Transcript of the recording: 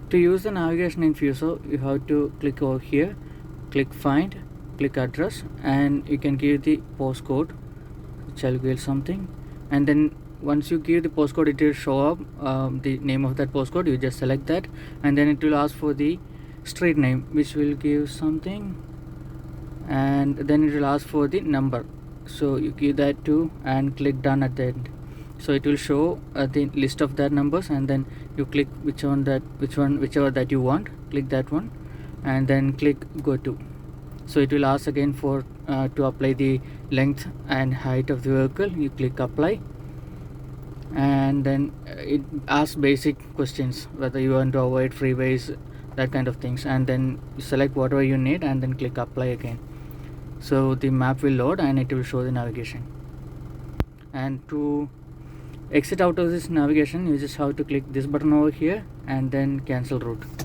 To use the navigation in Fuso, you have to click over here, click find, click address, and you can give the postcode, which I'll give something, and then once you give the postcode, it will show up the name of that postcode. You just select that, and then it will ask for the street name, which will give something, and then it will ask for the number, so you give that too and click done at the end. So it will show the list of that numbers, and then you click whichever that you want, click that one, and then click go to. So it will ask again for to apply the length and height of the vehicle. You click apply, and then it asks basic questions, whether you want to avoid freeways, that kind of things, and then you select whatever you need and then click apply again. So the map will load and it will show the navigation. And to exit out of this navigation, you just have to click this button over here and then cancel route.